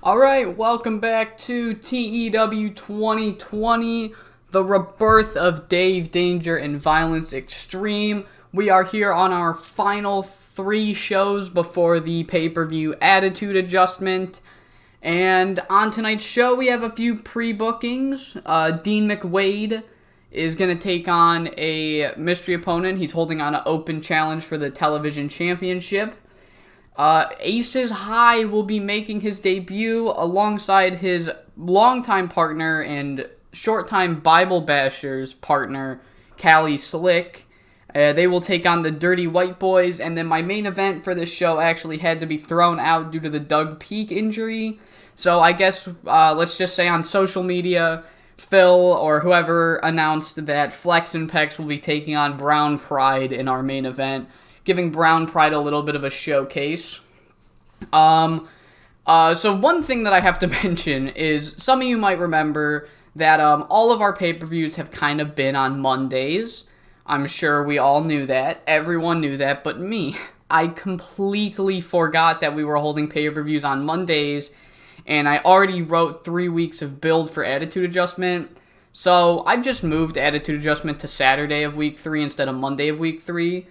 Alright, welcome back to TEW 2020, the rebirth of Dave, Danger, and Violence Extreme. We are here on our final 3 shows before the pay-per-view Attitude Adjustment. And on tonight's show, we have a few pre-bookings. Dean McWade is going to take on a mystery opponent. He's holding on an open challenge for the television championship. Aces High will be making his debut alongside his longtime partner and short-time Bible Bashers partner, Cali Slick. They will take on the Dirty White Boys, and then my main event for this show actually had to be thrown out due to the Doug Peak injury. So I guess, let's just say on social media, Phil or whoever announced that Flex and Pex will be taking on Brown Pride in our main event, giving Brown Pride a little bit of a showcase. So one thing that I have to mention is some of you might remember that all of our pay-per-views have kind of been on Mondays. I'm sure we all knew that. Everyone knew that, but me. I completely forgot that we were holding pay-per-views on Mondays, and I already wrote 3 weeks of build for Attitude Adjustment. So I've just moved Attitude Adjustment to Saturday of week 3 instead of Monday of week 3.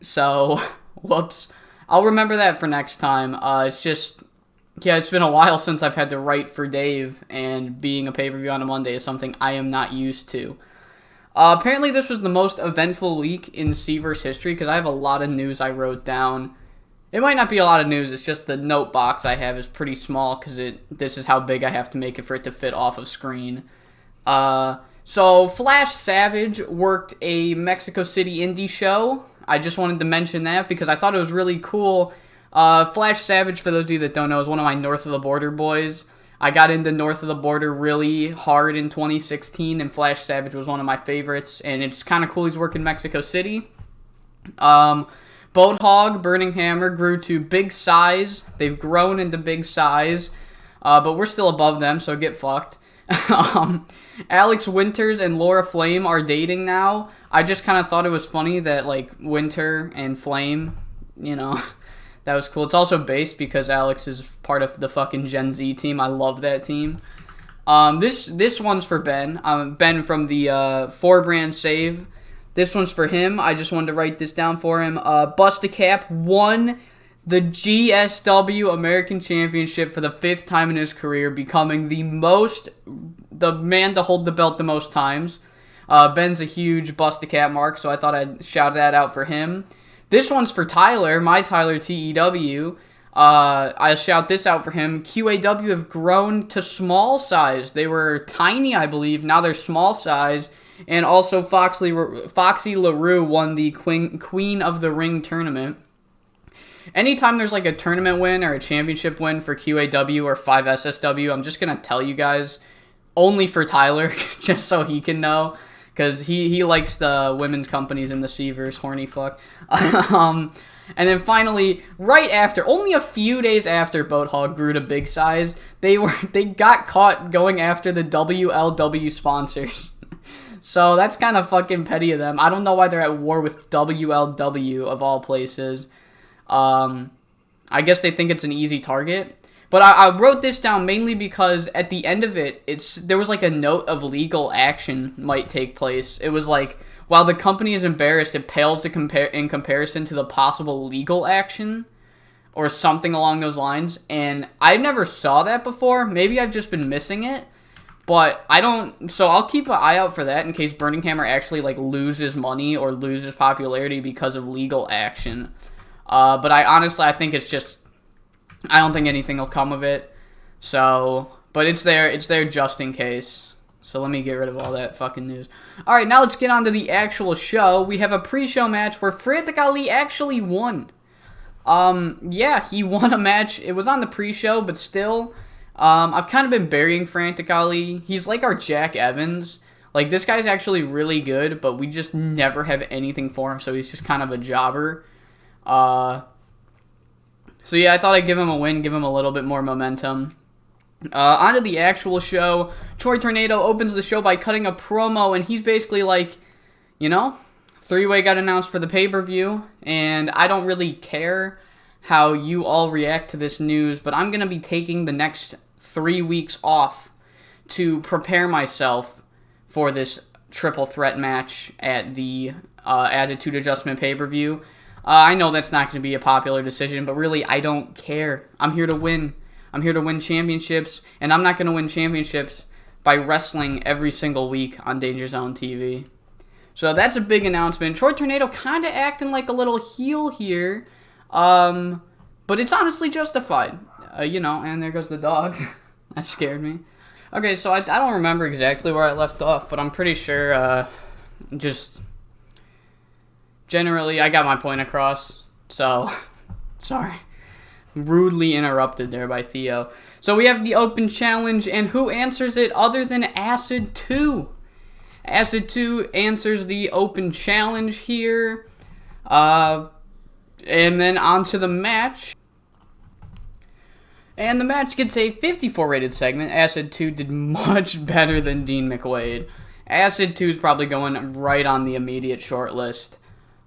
So, whoops. I'll remember that for next time. It's been a while since I've had to write for Dave, and being a pay-per-view on a Monday is something I am not used to. Apparently this was the most eventful week in Seaver's history, because I have a lot of news I wrote down. It might not be a lot of news, it's just the note box I have is pretty small, because this is how big I have to make it for it to fit off of screen. So, Flash Savage worked a Mexico City indie show. I just wanted to mention that because I thought it was really cool. Flash Savage, for those of you that don't know, is one of my North of the Border boys. I got into North of the Border really hard in 2016, and Flash Savage was one of my favorites, and it's kind of cool he's working Mexico City. Boat Hog, Burning Hammer, grew to big size. They've grown into big size, but we're still above them, so get fucked. Alex Winters and Laura Flame are dating now. I just kind of thought it was funny that, like, Winter and Flame, that was cool. It's also based because Alex is part of the fucking Gen Z team. I love that team. This one's for Ben. Ben from the 4 brand save. This one's for him. I just wanted to write this down for him. Bust-a-Cap won the GSW American Championship for the 5th time in his career, becoming the man to hold the belt the most times. Ben's a huge Bust-a-Cap mark, so I thought I'd shout that out for him. This one's for Tyler, my Tyler TEW. I'll shout this out for him. QAW have grown to small size. They were tiny, I believe. Now they're small size. And also Foxy LaRue won the Queen of the Ring tournament. Anytime there's like a tournament win or a championship win for QAW or 5SSW, I'm just going to tell you guys, only for Tyler, just so he can know, because he likes the women's companies in the Seavers, horny fuck. And then finally, right after, only a few days after Boat Hog grew to big size, they got caught going after the WLW sponsors. So that's kind of fucking petty of them. I don't know why they're at war with WLW of all places. I guess they think it's an easy target. But I wrote this down mainly because at the end of it, there was like a note of legal action might take place. It was like, while the company is embarrassed, it pales in comparison to the possible legal action or something along those lines. And I never saw that before. Maybe I've just been missing it. But so I'll keep an eye out for that in case Burning Hammer actually like loses money or loses popularity because of legal action. But I think it's just, I don't think anything will come of it. So, but it's there just in case. So let me get rid of all that fucking news. Alright, now let's get on to the actual show. We have a pre-show match where Frantic Ali actually won. Yeah, he won a match. It was on the pre-show, but still, I've kind of been burying Frantic Ali. He's like our Jack Evans. Like, this guy's actually really good, but we just never have anything for him, so he's just kind of a jobber. So yeah, I thought I'd give him a win, give him a little bit more momentum. On to the actual show. Troy Tornado opens the show by cutting a promo, and he's basically like, 3-way got announced for the pay-per-view, and I don't really care how you all react to this news, but I'm going to be taking the next 3 weeks off to prepare myself for this triple threat match at the Attitude Adjustment pay-per-view. I know that's not going to be a popular decision, but really, I don't care. I'm here to win. I'm here to win championships, and I'm not going to win championships by wrestling every single week on Danger Zone TV. So that's a big announcement. Troy Tornado kind of acting like a little heel here, but it's honestly justified. And there goes the dog. That scared me. Okay, so I don't remember exactly where I left off, but I'm pretty sure just generally I got my point across. So, sorry. Rudely interrupted there by Theo. So we have the open challenge, and who answers it other than Acid 2? Acid 2 answers the open challenge here. And then on to the match. And the match gets a 54 rated segment. Acid 2 did much better than Dean McWade. Acid 2 is probably going right on the immediate short list.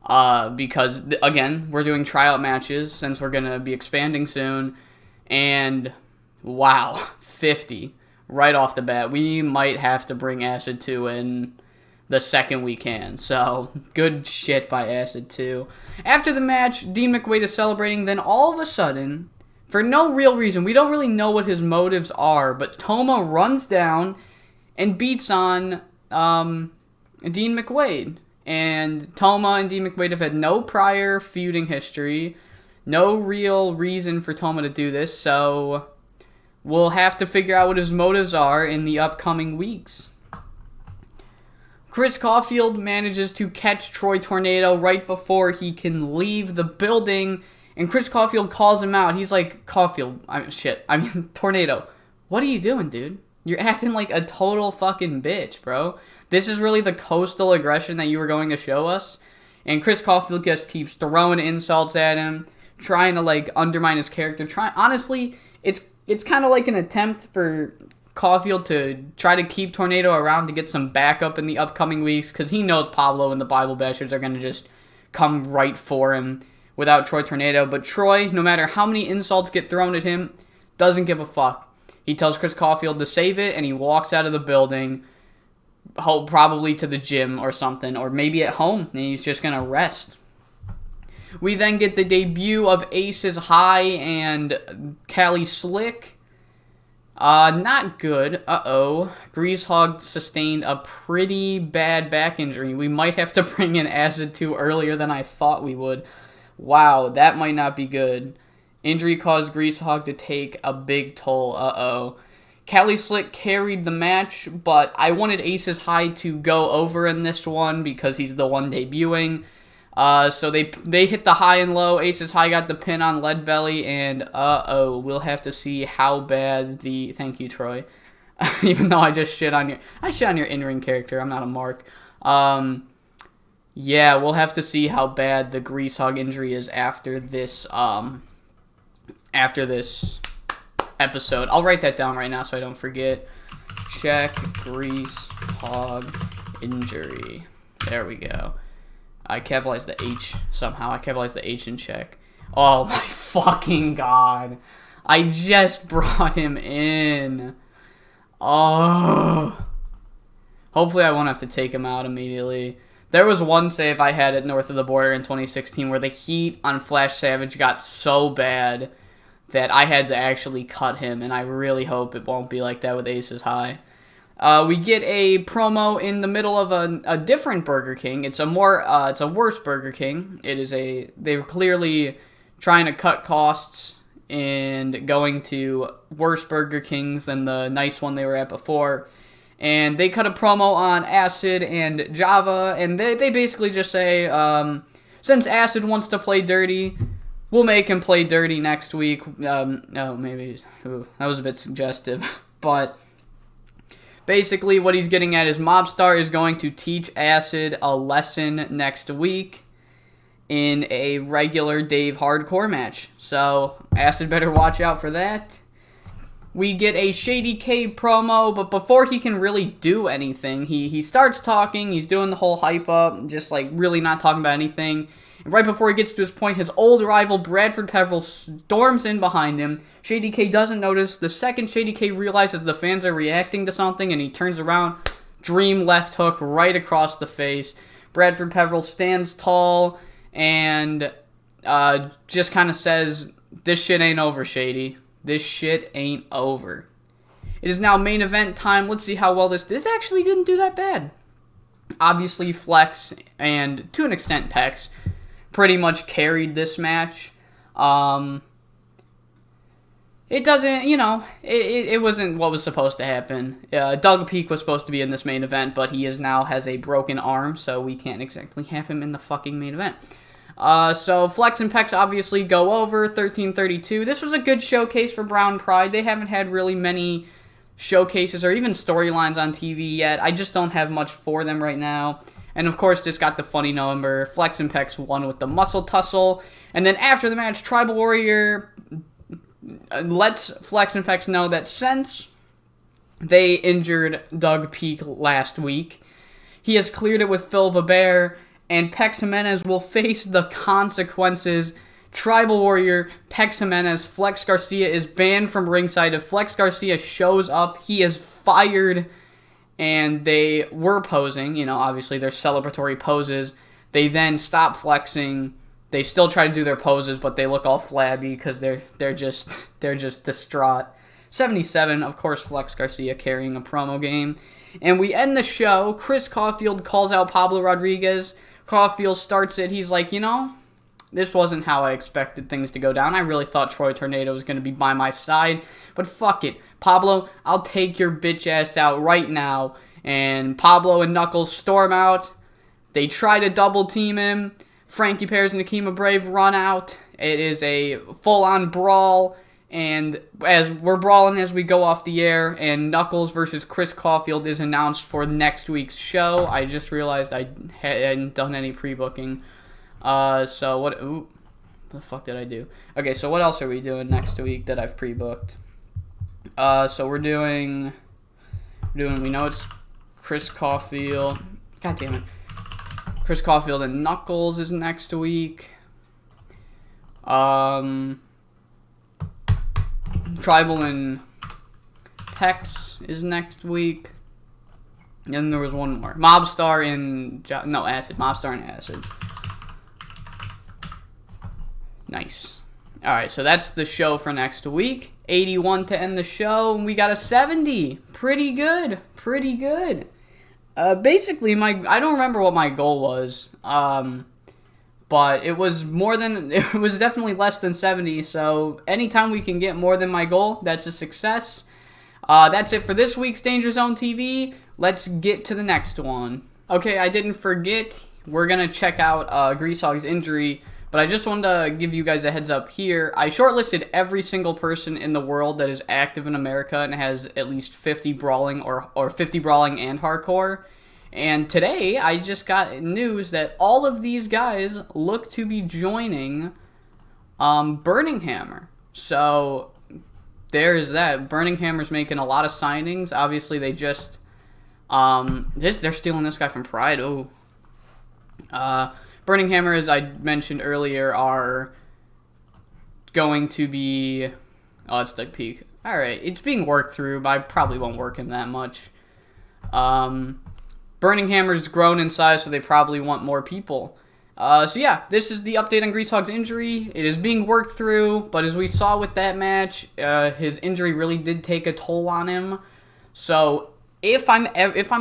Because, again, we're doing tryout matches since we're going to be expanding soon. And, wow, 50 right off the bat. We might have to bring Acid 2 in the second we can. So, good shit by Acid 2. After the match, Dean McWade is celebrating. Then, all of a sudden, for no real reason, we don't really know what his motives are, but Toma runs down and beats on Dean McWade. And Toma and Dean McWade have had no prior feuding history, no real reason for Toma to do this, so we'll have to figure out what his motives are in the upcoming weeks. Chris Caulfield manages to catch Troy Tornado right before he can leave the building, and Chris Caulfield calls him out. He's like, Tornado, what are you doing, dude? You're acting like a total fucking bitch, bro. This is really the coastal aggression that you were going to show us. And Chris Caulfield just keeps throwing insults at him, trying to, undermine his character. Honestly, it's kind of like an attempt for Caulfield to try to keep Tornado around to get some backup in the upcoming weeks, because he knows Pablo and the Bible Bashers are going to just come right for him without Troy Tornado. But Troy, no matter how many insults get thrown at him, doesn't give a fuck. He tells Chris Caulfield to save it, and he walks out of the building, probably to the gym or something, or maybe at home, and he's just going to rest. We then get the debut of Aces High and Cali Slick. Not good. Greasehog sustained a pretty bad back injury. We might have to bring in Acid 2 earlier than I thought we would. Wow, that might not be good. Injury caused Greasehog to take a big toll. Cali Slick carried the match, but I wanted Aces High to go over in this one because he's the one debuting. So they hit the high and low. Aces High got the pin on Lead Belly, and we'll have to see how bad the... Thank you, Troy. Even though I shit on your in-ring character. I'm not a mark. Yeah, we'll have to see how bad the Greasehog injury is after this episode. I'll write that down right now so I don't forget. Check Greasehog injury. There we go. I capitalized the H somehow. I capitalized the H in check. Oh my fucking god. I just brought him in. Oh. Hopefully I won't have to take him out immediately. There was one save I had at North of the Border in 2016 where the heat on Flash Savage got so bad that I had to actually cut him, and I really hope it won't be like that with Aces High. We get a promo in the middle of a different Burger King. It's a worse Burger King. They're clearly trying to cut costs and going to worse Burger Kings than the nice one they were at before. And they cut a promo on Acid and Java, and they basically just say, since Acid wants to play dirty, we'll make him play dirty next week. That was a bit suggestive. But basically what he's getting at is Mobstar is going to teach Acid a lesson next week in a regular Dave Hardcore match. So Acid better watch out for that. We get a Shady K promo, but before he can really do anything, he starts talking, he's doing the whole hype up, just really not talking about anything. And right before he gets to his point, his old rival Bradford Peveril storms in behind him. Shady K doesn't notice. The second Shady K realizes the fans are reacting to something and he turns around, dream left hook right across the face. Bradford Peveril stands tall and just kind of says, "This shit ain't over, Shady. This shit ain't over." It is now main event time. Let's see how well this actually didn't do that bad. Obviously, Flex and, to an extent, Pex pretty much carried this match. It doesn't, it wasn't what was supposed to happen. Doug Peak was supposed to be in this main event, but he now has a broken arm, so we can't exactly have him in the fucking main event. So Flex and Pex obviously go over 13-32. This was a good showcase for Brown Pride. They haven't had really many showcases or even storylines on TV yet. I just don't have much for them right now. And of course, just got the funny number. Flex and Pex won with the muscle tussle. And then after the match, Tribal Warrior lets Flex and Pex know that since they injured Doug Peak last week, he has cleared it with Phil Vabert, and Pex Jimenez will face the consequences. Tribal Warrior, Pex Jimenez, Flex Garcia is banned from ringside. If Flex Garcia shows up, he is fired. And they were posing, obviously their celebratory poses. They then stop flexing. They still try to do their poses, but they look all flabby because they're just distraught. 77, of course, Flex Garcia carrying a promo game. And we end the show. Chris Caulfield calls out Pablo Rodriguez. Caulfield starts it. He's like, this wasn't how I expected things to go down. I really thought Troy Tornado was going to be by my side. But fuck it. Pablo, I'll take your bitch ass out right now. And Pablo and Knuckles storm out. They try to double team him. Frankie Perez and Akima Brave run out. It is a full-on brawl. And as we're brawling as we go off the air, and Knuckles versus Chris Caulfield is announced for next week's show. I just realized I hadn't done any pre-booking. So what the fuck did I do? Okay, so what else are we doing next week that I've pre-booked? So we know it's Chris Caulfield. God damn it. Chris Caulfield and Knuckles is next week. Tribal and Pex is next week. And then there was one more. Mobstar and Acid. Mobstar and Acid. Nice. Alright, so that's the show for next week. 81 to end the show. And we got a 70. Pretty good. Pretty good. Basically, I don't remember what my goal was. But it was definitely less than 70. So anytime we can get more than my goal, that's a success. That's it for this week's Danger Zone TV. Let's get to the next one. Okay, I didn't forget. We're going to check out Greasehog's injury. But I just wanted to give you guys a heads up here. I shortlisted every single person in the world that is active in America and has at least 50 brawling or 50 brawling and hardcore. And today, I just got news that all of these guys look to be joining Burning Hammer. So there's that. Burning Hammer's making a lot of signings. Obviously, they just they're stealing this guy from Pride. Oh. Burning Hammer, as I mentioned earlier, are going to be... Oh, it's Doug Peak. Alright, it's being worked through, but I probably won't work him that much. Burning Hammer's grown in size, so they probably want more people. So yeah, this is the update on Greasehog's injury. It is being worked through, but as we saw with that match, his injury really did take a toll on him. So if I'm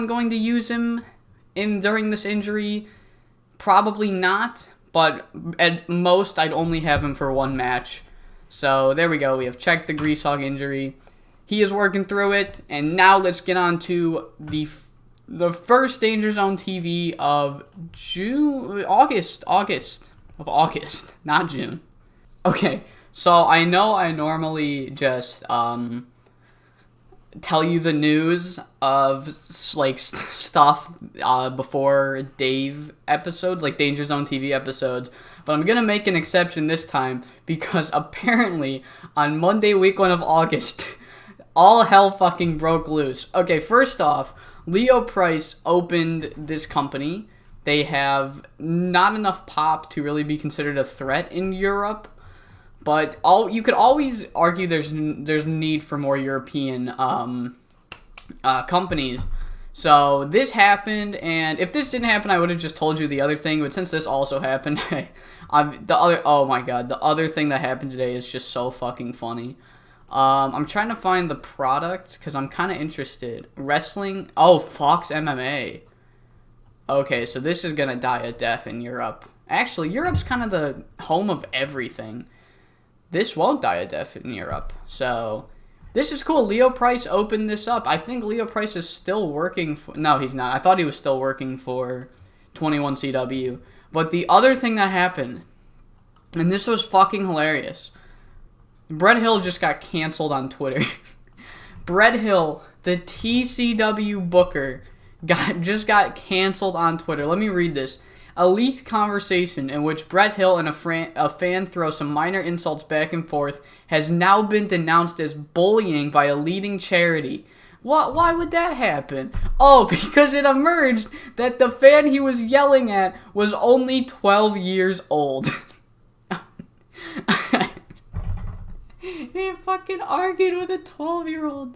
going to use him during this injury... Probably not, but at most I'd only have him for one match. So there we go. We have checked the Greasehog injury. He is working through it, and now let's get on to the first Danger Zone TV of August, not June. Okay, so I know I normally just tell you the news of like stuff before Dave episodes, like Danger Zone TV episodes, but I'm gonna make an exception this time because apparently on Monday, week 1 of August, all hell fucking broke loose. Okay, first off, Leo Price opened this company they have not enough pop to really be considered a threat in Europe. But you could always argue there's need for more European companies. So this happened, and if this didn't happen, I would have just told you the other thing. But since this also happened, oh my god, the other thing that happened today is just so fucking funny. I'm trying to find the product because I'm kind of interested. Wrestling. Oh, Fox MMA. Okay, so this is gonna die a death in Europe. Actually, Europe's kind of the home of everything. This won't die a death in Europe. So this is cool. Leo Price opened this up. I think Leo Price is still working for... No, he's not. I thought he was still working for 21CW. But the other thing that happened, and this was fucking hilarious, Brent Hill just got canceled on Twitter. Brent Hill, the TCW Booker, just got canceled on Twitter. Let me read this. A leaked conversation in which Brent Hill and a fan throw some minor insults back and forth has now been denounced as bullying by a leading charity. Why would that happen? Oh, because it emerged that the fan he was yelling at was only 12 years old. He fucking argued with a 12-year-old.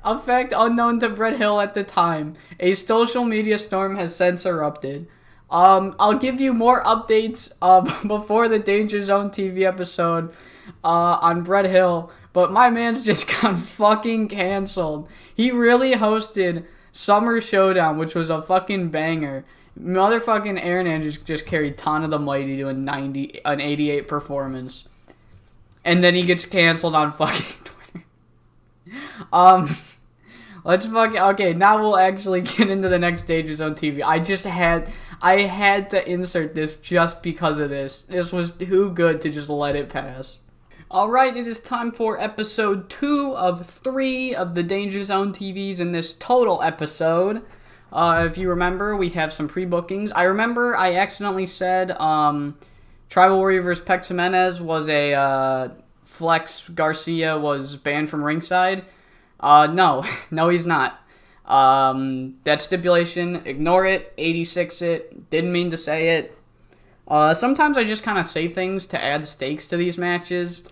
A fact unknown to Brent Hill at the time. A social media storm has since erupted. I'll give you more updates before the Danger Zone TV episode on Brent Hill, but my man's just got fucking canceled. He really hosted Summer Showdown, which was a fucking banger. Motherfucking Aaron Andrews just carried Tana the Mighty to an 88 performance. And then he gets canceled on fucking Twitter. Okay, now we'll actually get into the next Danger Zone TV. I had to insert this just because of this. This was too good to just let it pass. Alright, it is time for episode 2 of 3 of the Danger Zone TVs in this total episode. If you remember, we have some pre-bookings. I remember I accidentally said Tribal Warrior vs. Pex Jimenez was a Flex Garcia was banned from ringside. No, he's not. That stipulation, ignore it, 86 it, didn't mean to say it. Sometimes I just kind of say things to add stakes to these matches,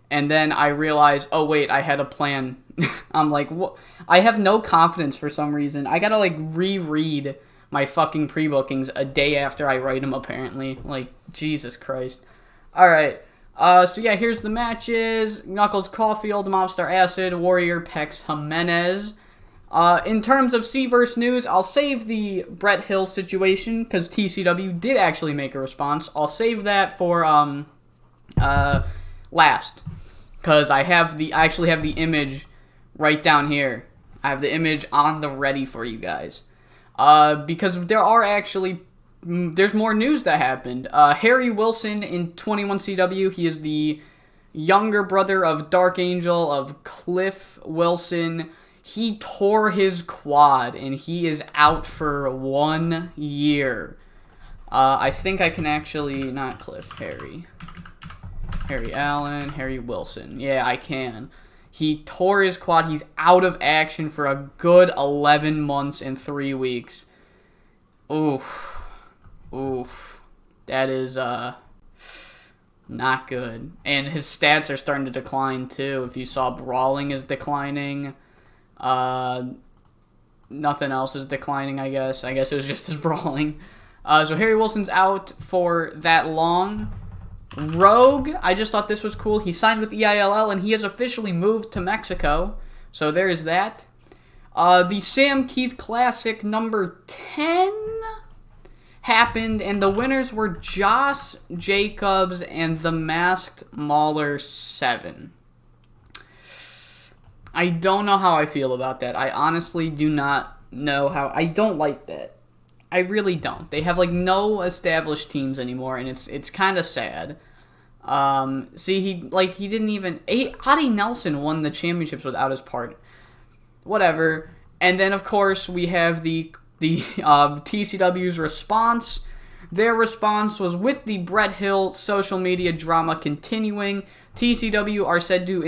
and then I realize, oh wait, I had a plan. I'm like, what? I have no confidence for some reason. I gotta reread my fucking pre-bookings a day after I write them, apparently. Jesus Christ. Alright. So yeah, here's the matches. Knuckles Caulfield, Mobstar Acid, Warrior Pex Jimenez. In terms of C-verse news, I'll save the Brent Hill situation, because TCW did actually make a response. I'll save that for, last. Because I actually have the image right down here. I have the image on the ready for you guys. Because there's more news that happened. Harry Wilson in 21CW, he is the younger brother of Dark Angel, of Cliff Wilson. He tore his quad, and he is out for 1 year. I think I can actually, not Cliff, Harry Allen, Harry Wilson. Yeah, I can. He tore his quad. He's out of action for a good 11 months and 3 weeks. Oof. That is, not good. And his stats are starting to decline, too. If you saw, brawling is declining. Nothing else is declining, I guess. I guess it was just his brawling. So Harry Wilson's out for that long. Rogue, I just thought this was cool. He signed with EILL, and he has officially moved to Mexico. So there is that. The Sam Keith Classic number 10 happened, and the winners were Josh Jacobs and the Masked Mauler 7. I don't know how I feel about that. I honestly do not know how. I don't like that. I really don't. They have no established teams anymore, and it's kind of sad. See, he didn't even. Adi Nelson won the championships without his part. Whatever. And then of course we have the TCW's response. Their response was, with the Brent Hill social media drama continuing, TCW are said to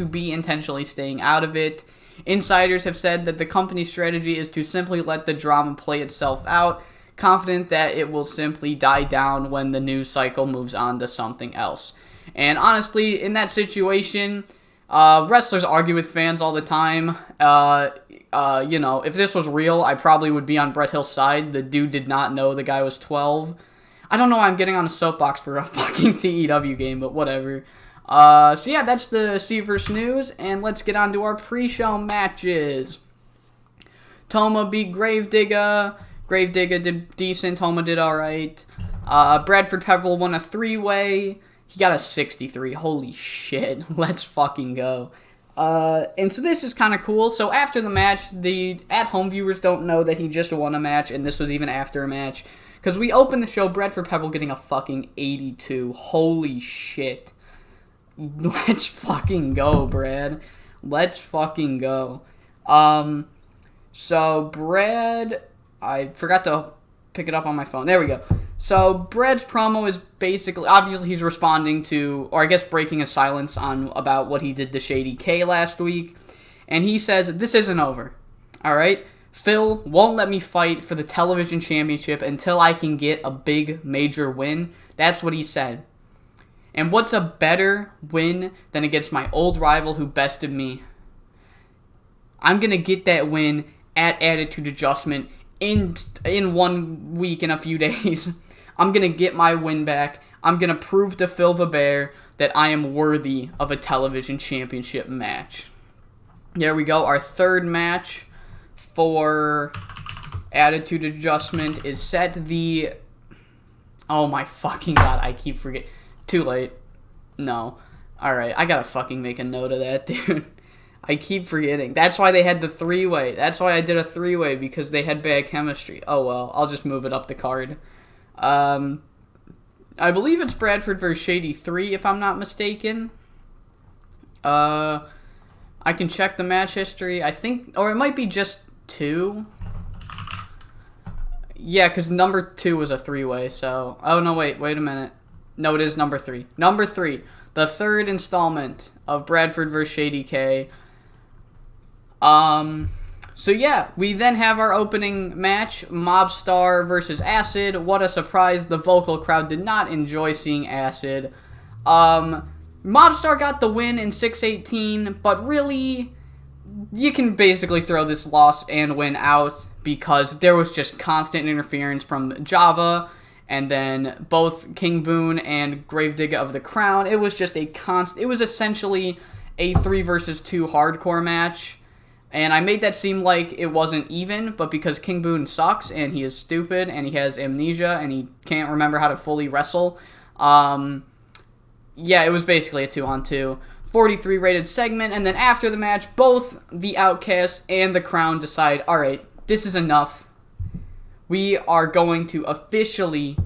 be intentionally staying out of it. Insiders have said that the company's strategy is to simply let the drama play itself out, confident that it will simply die down when the news cycle moves on to something else. And honestly, in that situation, wrestlers argue with fans all the time. If this was real, I probably would be on Brent Hill's side. The dude did not know the guy was 12. I don't know why I'm getting on a soapbox for a fucking TEW game, but whatever. So yeah, that's the Seaverse news, and let's get on to our pre-show matches. Toma beat Gravedigger. Gravedigger did decent. Toma did alright. Bradford Peverill won a 3-way. He got a 63. Holy shit. Let's fucking go. And so this is kind of cool. So after the match, the at-home viewers don't know that he just won a match, and this was even after a match. Because we opened the show, Bradford Peverill getting a fucking 82. Holy shit. Let's fucking go, Brad. Let's fucking go. So Brad, I forgot to pick it up on my phone. There we go. So Brad's promo is basically, obviously he's responding to, or I guess breaking a silence on about what he did to Shady K last week. And he says, this isn't over. Alright? Phil won't let me fight for the television championship until I can get a big major win. That's what he said. And what's a better win than against my old rival who bested me? I'm going to get that win at Attitude Adjustment in 1 week and a few days. I'm going to get my win back. I'm going to prove to Phil the Bear that I am worthy of a television championship match. There we go. Our third match for Attitude Adjustment is set. Oh my fucking god, I keep forgetting. Too late. No. Alright, I gotta fucking make a note of that, dude. I keep forgetting. That's why they had the 3-way. That's why I did a 3-way, because they had bad chemistry. Oh well, I'll just move it up the card. I believe it's Bradford vs. Shady 3, if I'm not mistaken. I can check the match history. I think, or it might be just 2. Yeah, because number 2 was a 3-way, so... Oh, no, wait a minute. No, it is number 3. Number 3. The third installment of Bradford vs. Shady K. So yeah, we then have our opening match, Mobstar versus Acid. What a surprise, the vocal crowd did not enjoy seeing Acid. Mobstar got the win in 6:18, but really, you can basically throw this loss and win out because there was just constant interference from Java, and then both King Boone and Gravedigger of the Crown. It was just it was essentially a 3 versus 2 hardcore match. And I made that seem like it wasn't even, but because King Boone sucks, and he is stupid, and he has amnesia, and he can't remember how to fully wrestle, yeah, it was basically a 2-on-2. 43 rated segment, and then after the match, both the Outcast and the Crown decide, alright, this is enough. We are going to officially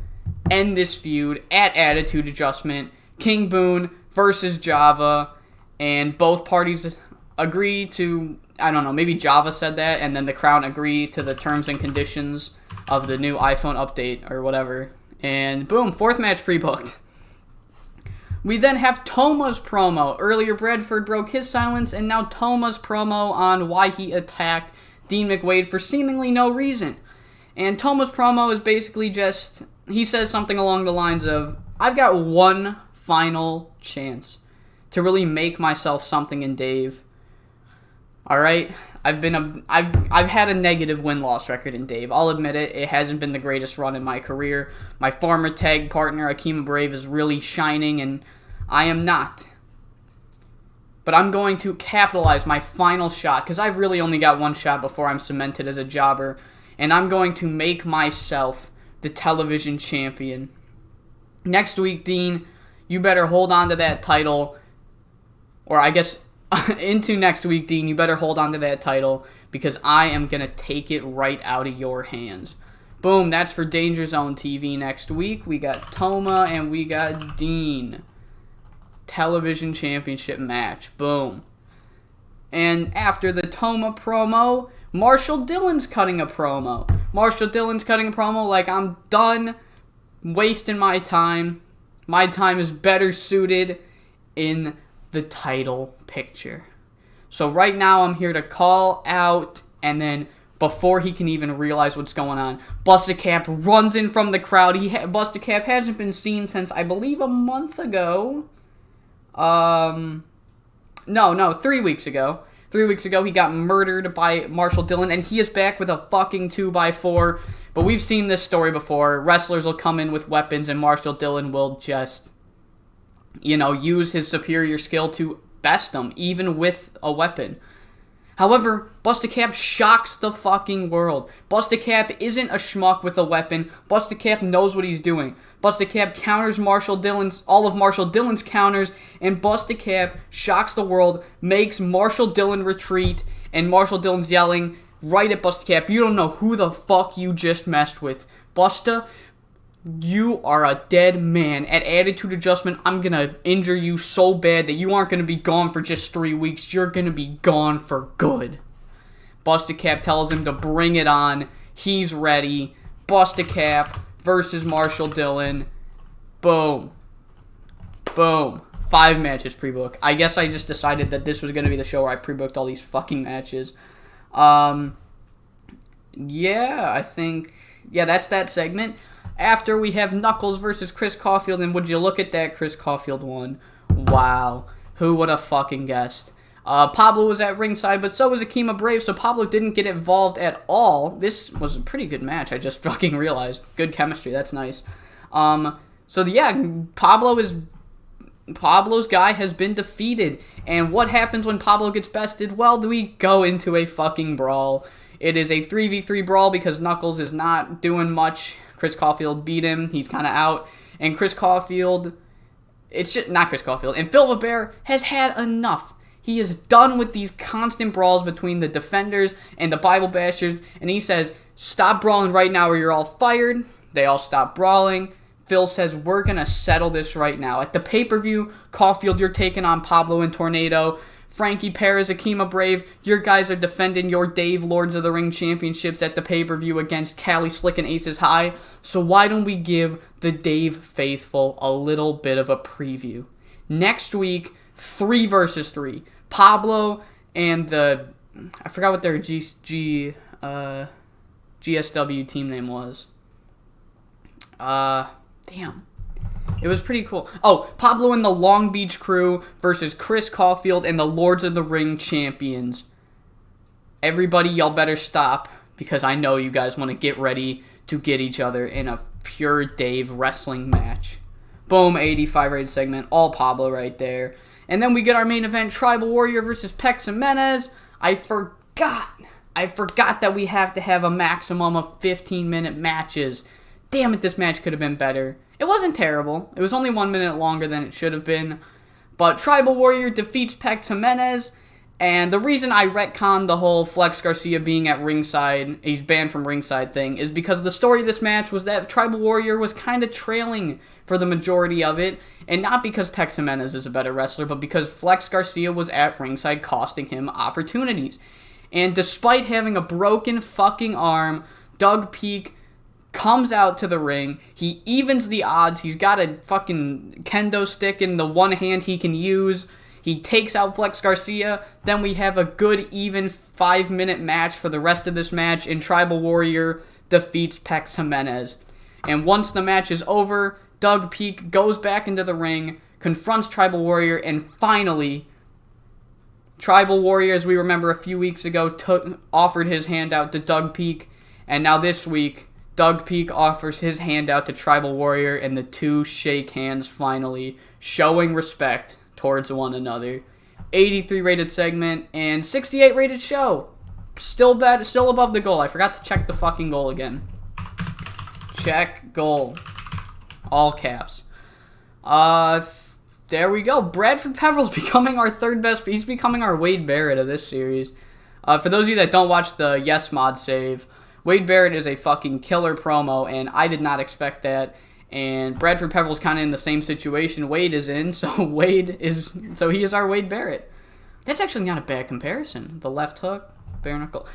end this feud at Attitude Adjustment. King Boone versus Java, and both parties agree to... I don't know, maybe Java said that, and then the Crown agreed to the terms and conditions of the new iPhone update, or whatever. And boom, 4th match pre-booked. We then have Toma's promo. Earlier, Bradford broke his silence, and now Toma's promo on why he attacked Dean McWade for seemingly no reason. And Toma's promo is basically just, he says something along the lines of, I've got one final chance to really make myself something in Dave. Alright, I've had a negative win-loss record in Dave. I'll admit it. It hasn't been the greatest run in my career. My former tag partner, Akima Brave, is really shining, and I am not. But I'm going to capitalize my final shot, because I've really only got one shot before I'm cemented as a jobber, and I'm going to make myself the television champion. Next week, Dean, you better hold on to that title, or I guess... into next week, Dean, you better hold on to that title because I am going to take it right out of your hands. Boom, that's for Danger Zone TV next week. We got Toma and we got Dean. Television championship match. Boom. And after the Toma promo, Marshall Dillon's cutting a promo. Marshall Dillon's cutting a promo like, I'm done wasting my time. My time is better suited in the title picture. So right now I'm here to call out, and then before he can even realize what's going on, Busted Cap runs in from the crowd. Busted Cap hasn't been seen since, I believe, a month ago. No, 3 weeks ago. 3 weeks ago, he got murdered by Marshall Dillon, and he is back with a fucking 2x4. But we've seen this story before. Wrestlers will come in with weapons, and Marshall Dillon will just, use his superior skill to best them, even with a weapon. However, Busted Cap shocks the fucking world. Busted Cap isn't a schmuck with a weapon. Busted Cap knows what he's doing. Busted Cap counters all of Marshall Dillon's counters, and Busted Cap shocks the world, makes Marshall Dillon retreat, and Marshall Dillon's yelling right at Busted Cap, "You don't know who the fuck you just messed with. Busta, you are a dead man. At Attitude Adjustment, I'm gonna injure you so bad that you aren't gonna be gone for just 3 weeks. You're gonna be gone for good." Busted Cap tells him to bring it on. He's ready. Busted Cap versus Marshall Dillon. Boom. Boom. 5 matches pre-book. I guess I just decided that this was gonna be the show where I pre-booked all these fucking matches. That's that segment. After, we have Knuckles versus Chris Caulfield, and would you look at that, Chris Caulfield won. Wow. Who would have fucking guessed? Pablo was at ringside, but so was Akima Brave, so Pablo didn't get involved at all. This was a pretty good match, I just fucking realized. Good chemistry, that's nice. Pablo's guy has been defeated. And what happens when Pablo gets bested? Well, we go into a fucking brawl. It is a 3v3 brawl because Knuckles is not doing much. Chris Caulfield beat him. He's kind of out. And and Phil the Bear has had enough. He is done with these constant brawls between the Defenders and the Bible Bashers. And he says, "Stop brawling right now or you're all fired." They all stop brawling. Phil says, "We're going to settle this right now." At the pay-per-view, Caulfield, you're taking on Pablo and Tornado. Frankie, Perez, Akima Brave, your guys are defending your Dave Lords of the Ring championships at the pay-per-view against Cali Slick and Aces High. So why don't we give the Dave faithful a little bit of a preview? Next week, 3 versus 3. Pablo and I forgot what their GSW team name was. Damn. It was pretty cool. Oh, Pablo and the Long Beach Crew versus Chris Caulfield and the Lords of the Ring champions. Everybody, y'all better stop, because I know you guys want to get ready to get each other in a pure Dave wrestling match. Boom, 85 rated segment. All Pablo right there. And then we get our main event, Tribal Warrior versus Pex Jimenez. I forgot that we have to have a maximum of 15-minute matches. Damn it, this match could have been better. It wasn't terrible. It was only 1 minute longer than it should have been. But Tribal Warrior defeats Pex Jimenez. And the reason I retconned the whole Flex Garcia being at ringside, he's banned from ringside thing, is because the story of this match was that Tribal Warrior was kind of trailing for the majority of it. And not because Pex Jimenez is a better wrestler, but because Flex Garcia was at ringside costing him opportunities. And despite having a broken fucking arm, Doug Peak comes out to the ring. He evens the odds. He's got a fucking kendo stick in the one hand he can use. He takes out Flex Garcia. Then we have a good, even 5-minute match for the rest of this match, and Tribal Warrior defeats Pex Jimenez. And once the match is over, Doug Peak goes back into the ring, confronts Tribal Warrior, and finally, Tribal Warrior, as we remember a few weeks ago, offered his hand out to Doug Peak. And now this week, Doug Peak offers his hand out to Tribal Warrior, and the two shake hands finally, showing respect towards one another. 83 rated segment and 68 rated show. Still above the goal. I forgot to check the fucking goal again. Check goal. All caps. There we go. Bradford Peverill's becoming our third best. He's becoming our Wade Barrett of this series. For those of you that don't watch the Yes Mod save, Wade Barrett is a fucking killer promo, and I did not expect that. And Bradford Peverill's kind of in the same situation Wade is in, so he is our Wade Barrett. That's actually not a bad comparison. The left hook, bare knuckle.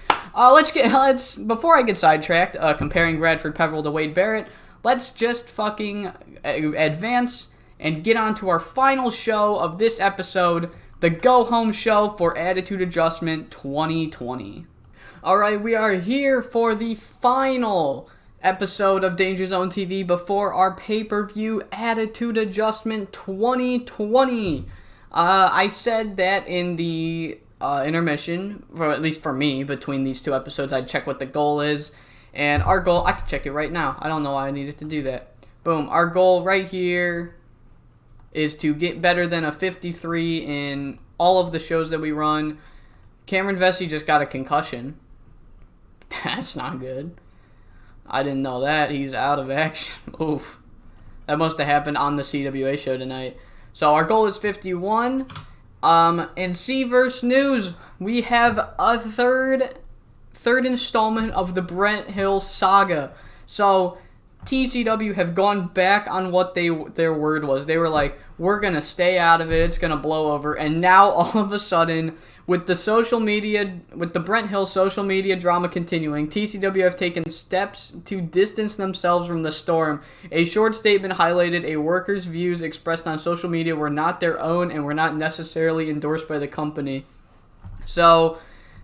Before I get sidetracked, comparing Bradford Peverill to Wade Barrett, let's just fucking advance and get on to our final show of this episode, the go-home show for Attitude Adjustment 2020. Alright, we are here for the final episode of Danger Zone TV before our pay-per-view Attitude Adjustment 2020. I said that in the intermission, or at least for me, between these two episodes, I'd check what the goal is. And our goal, I can check it right now. I don't know why I needed to do that. Boom. Our goal right here is to get better than a 53 in all of the shows that we run. Cameron Vesey just got a concussion. That's not good. I didn't know that. He's out of action. Oof. That must have happened on the CWA show tonight. So our goal is 51. In C-Verse news, we have a third installment of the Brent Hill saga. So TCW have gone back on what their word was. They were like, we're going to stay out of it. It's going to blow over. And now all of a sudden, with the Brent Hill social media drama continuing, TCW have taken steps to distance themselves from the storm. A short statement highlighted a worker's views expressed on social media were not their own and were not necessarily endorsed by the company. So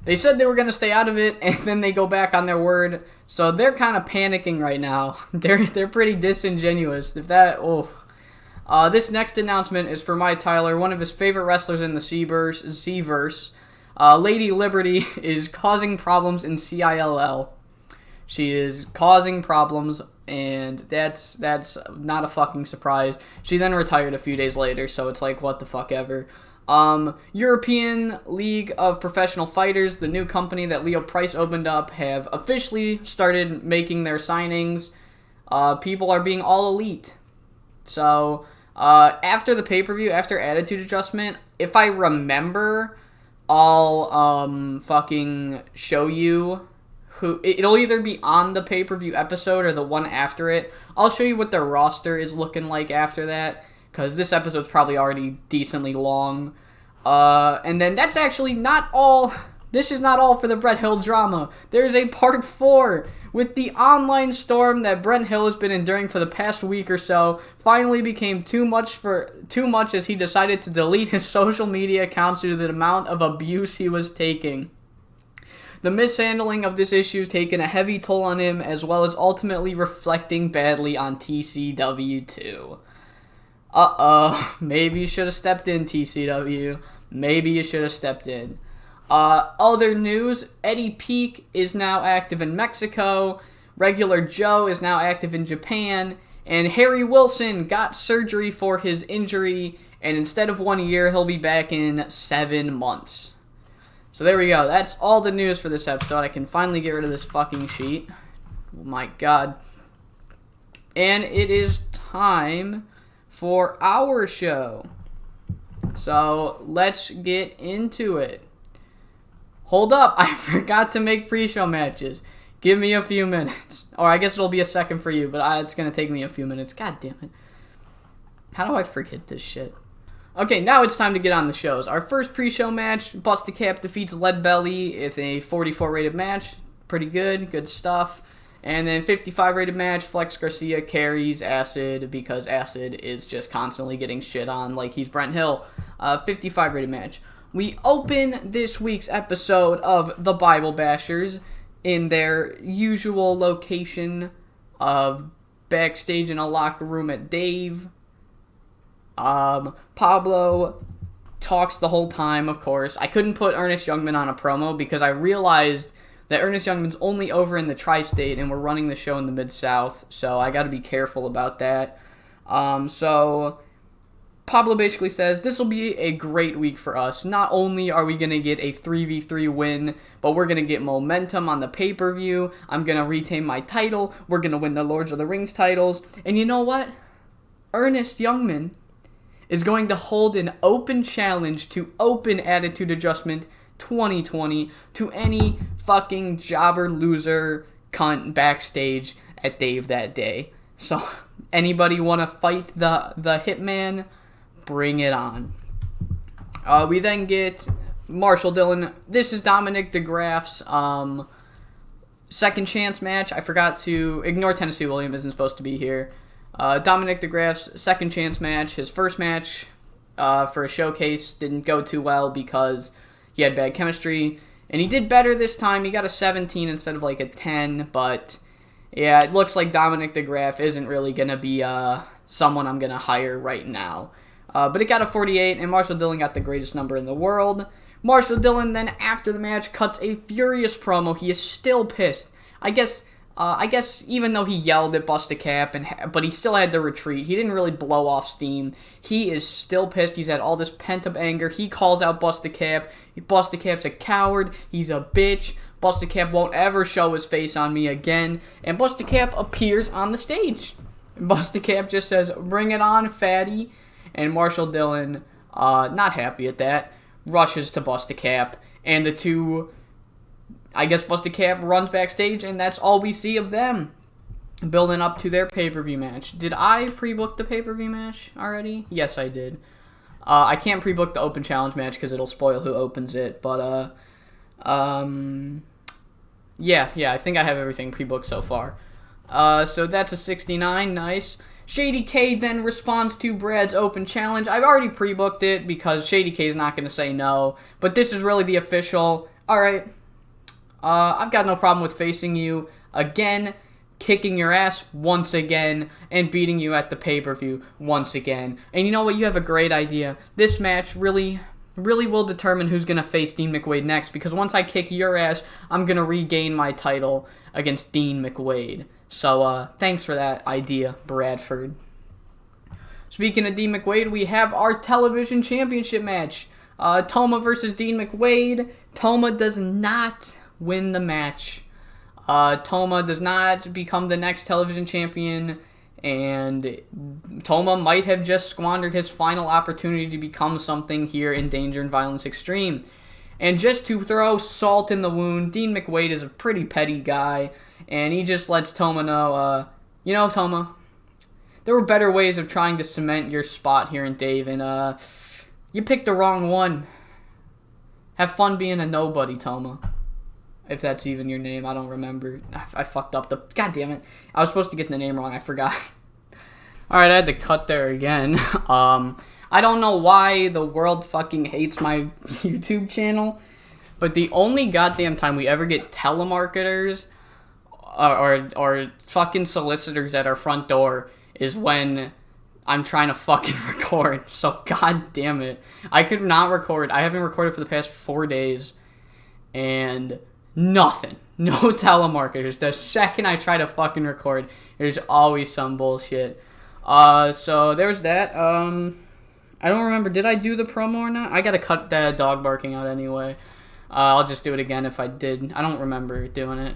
they said they were going to stay out of it, and then they go back on their word. So they're kind of panicking right now. They're pretty disingenuous. This next announcement is for Mike Tyler, one of his favorite wrestlers in the C-Verse. Lady Liberty is causing problems in CILL. She is causing problems, and that's not a fucking surprise. She then retired a few days later, so it's like, what the fuck ever. European League of Professional Fighters, the new company that Leo Price opened up, have officially started making their signings. People are being all elite. So after the pay-per-view, after Attitude Adjustment, if I remember, I'll fucking show you who. It'll either be on the pay-per-view episode or the one after it. I'll show you what their roster is looking like after that, because this episode's probably already decently long. And then that's actually not all. This is not all for the Brent Hill drama. There's a part 4 with the online storm that Brent Hill has been enduring for the past week or so. Finally became too much as he decided to delete his social media accounts due to the amount of abuse he was taking. The mishandling of this issue has taken a heavy toll on him, as well as ultimately reflecting badly on TCW too. Maybe you should have stepped in, TCW. Maybe you should have stepped in. Other news, Eddie Peak is now active in Mexico, Regular Joe is now active in Japan, and Harry Wilson got surgery for his injury, and instead of 1 year, he'll be back in 7 months. So there we go, that's all the news for this episode. I can finally get rid of this fucking sheet. Oh my god. And it is time for our show. So let's get into it. Hold up, I forgot to make pre-show matches. Give me a few minutes. Or I guess it'll be a second for you, but it's going to take me a few minutes. God damn it. How do I forget this shit? Okay, now it's time to get on the shows. Our first pre-show match, Busted Cap defeats Lead Belly with a 44 rated match. Pretty good stuff. And then 55 rated match, Flex Garcia carries Acid because Acid is just constantly getting shit on like he's Brent Hill. 55 rated match. We open this week's episode of The Bible Bashers in their usual location of backstage in a locker room at Dave. Pablo talks the whole time, of course. I couldn't put Ernest Youngman on a promo because I realized that Ernest Youngman's only over in the tri-state and we're running the show in the Mid-South, so I gotta be careful about that. So Pablo basically says, this will be a great week for us. Not only are we going to get a 3v3 win, but we're going to get momentum on the pay-per-view. I'm going to retain my title. We're going to win the Lords of the Rings titles. And you know what? Ernest Youngman is going to hold an open challenge to Open Attitude Adjustment 2020 to any fucking jobber loser cunt backstage at Dave that day. So, anybody want to fight the Hitman? Bring it on. We then get Marshall Dillon. This is Dominic DeGraff's second chance match. I forgot to ignore Tennessee Williams isn't supposed to be here. Dominic DeGraff's second chance match. His first match for a showcase. Didn't go too well because he had bad chemistry. And he did better this time. He got a 17 instead of like a 10. But yeah, it looks like Dominic DeGraff isn't really going to be someone I'm going to hire right now. But it got a 48, and Marshall Dillon got the greatest number in the world. Marshall Dillon then, after the match, cuts a furious promo. He is still pissed. I guess even though he yelled at Busta Cap, but he still had to retreat. He didn't really blow off steam. He is still pissed. He's had all this pent-up anger. He calls out Busta Cap. Busta Cap's a coward. He's a bitch. Busta Cap won't ever show his face on me again. And Busta Cap appears on the stage. Busta Cap just says, "Bring it on, fatty." And Marshall Dillon, not happy at that, rushes to Busta Cap. And the two... I guess Busta Cap runs backstage, and that's all we see of them building up to their pay-per-view match. Did I pre-book the pay-per-view match already? Yes, I did. I can't pre-book the Open Challenge match because it'll spoil who opens it, but, yeah, I think I have everything pre-booked so far. So that's a 69, nice. Shady K then responds to Brad's Open Challenge. I've already pre-booked it because Shady K is not going to say no, but this is really the official. Alright. I've got no problem with facing you again, kicking your ass once again, and beating you at the pay-per-view once again. And you know what? You have a great idea. This match really will determine who's going to face Dean McWade next, because once I kick your ass, I'm going to regain my title against Dean McWade. So, thanks for that idea, Bradford. Speaking of Dean McWade, we have our television championship match. Toma versus Dean McWade. Toma does not win the match. Toma does not become the next television champion, and Toma might have just squandered his final opportunity to become something here in Danger and Violence Extreme. And just to throw salt in the wound, Dean McWade is a pretty petty guy, and he just lets Toma know, you know, Toma, there were better ways of trying to cement your spot here in Dave, and you picked the wrong one. Have fun being a nobody, Toma. If that's even your name, I don't remember. I fucked up the... God damn it. I was supposed to get the name wrong. I forgot. Alright, I had to cut there again. I don't know why the world fucking hates my YouTube channel, but the only goddamn time we ever get telemarketers or fucking solicitors at our front door is when I'm trying to fucking record. So, god damn it. I could not record. I haven't recorded for the past 4 days, and... nothing. No telemarketers. The second I try to fucking record, there's always some bullshit. So there's that. I don't remember. Did I do the promo or not? I gotta cut that dog barking out anyway. I'll just do it again if I did. I don't remember doing it.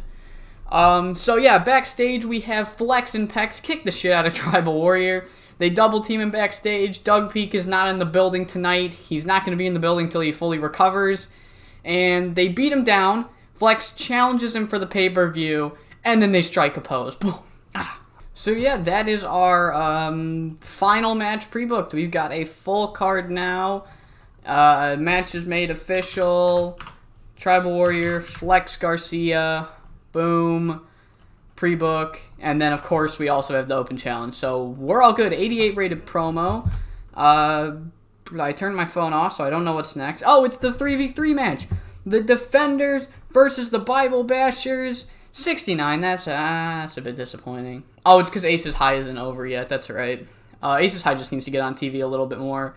So yeah, backstage we have Flex and Pex kick the shit out of Tribal Warrior. They double team him backstage. Doug Peak is not in the building tonight. He's not going to be in the building until he fully recovers. And they beat him down. Flex challenges him for the pay-per-view, and then they strike a pose. Boom. Ah. So yeah, that is our final match pre-booked. We've got a full card now. Match is made official. Tribal Warrior, Flex Garcia, boom, pre-book, and then of course we also have the Open Challenge. So we're all good. 88 rated promo. I turned my phone off, so I don't know what's next. Oh, it's the 3v3 match. The Defenders versus the Bible Bashers. 69, that's a bit disappointing. Oh, it's because Aces High isn't over yet, that's right. Aces High just needs to get on TV a little bit more,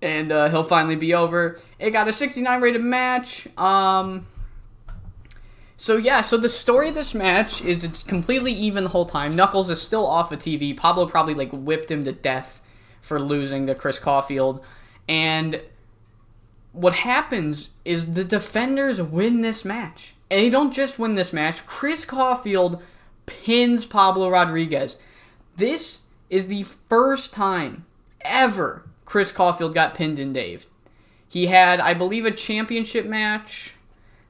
and he'll finally be over. It got a 69 rated match. So yeah, so the story of this match is it's completely even the whole time. Knuckles is still off of TV. Pablo probably like whipped him to death for losing to Chris Caulfield. And what happens is the Defenders win this match. And they don't just win this match. Chris Caulfield pins Pablo Rodriguez. This is the first time ever Chris Caulfield got pinned in Dave. He had, I believe, a championship match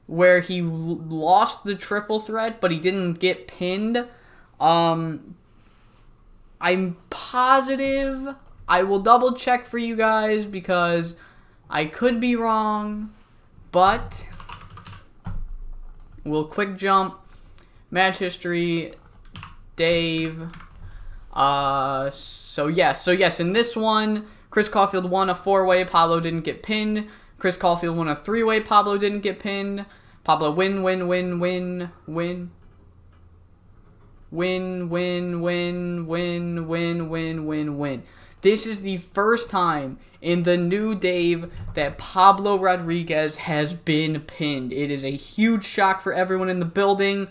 where he lost the triple threat, but he didn't get pinned. I'm positive. I will double check for you guys because I could be wrong, but we'll quick jump. Match history, Dave. So yes, in this one, Chris Caulfield won a 4-way. Pablo didn't get pinned. Chris Caulfield won a 3-way. Pablo didn't get pinned. Pablo win. This is the first time in the new Dave that Pablo Rodriguez has been pinned. It is a huge shock for everyone in the building,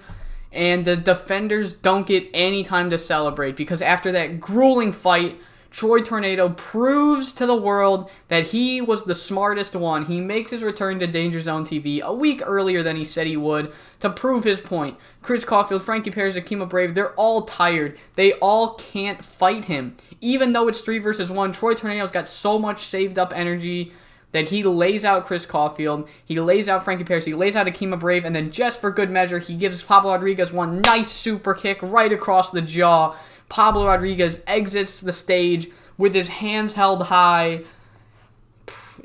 and the defenders don't get any time to celebrate because after that grueling fight, Troy Tornado proves to the world that he was the smartest one. He makes his return to Danger Zone TV a week earlier than he said he would to prove his point. Chris Caulfield, Frankie Perez, Akima Brave, they're all tired. They all can't fight him. Even though it's 3 versus 1, Troy Tornado's got so much saved up energy that he lays out Chris Caulfield, he lays out Frankie Perez, he lays out Akima Brave, and then just for good measure, he gives Pablo Rodriguez one nice super kick right across the jaw. Pablo Rodriguez exits the stage with his hands held high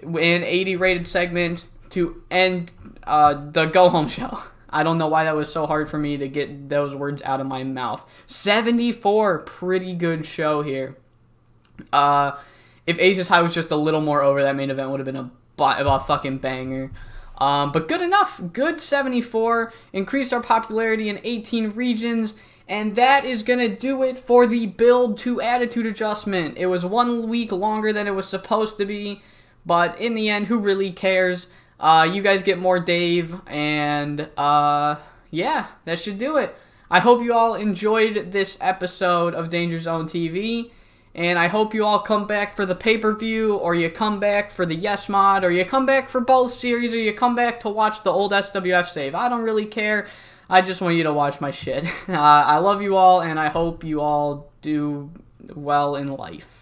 in 80 rated segment to end the go-home show. I don't know why that was so hard for me to get those words out of my mouth. 74, pretty good show here. If Aces High was just a little more over, that main event would have been a fucking banger. But good enough. Good 74. Increased our popularity in 18 regions. And that is going to do it for the build to attitude adjustment. It was 1 week longer than it was supposed to be. But in the end, who really cares? You guys get more Dave. And yeah, that should do it. I hope you all enjoyed this episode of Danger Zone TV. And I hope you all come back for the pay-per-view, or you come back for the Yes Mod, or you come back for both series, or you come back to watch the old SWF save. I don't really care. I just want you to watch my shit. I love you all, and I hope you all do well in life.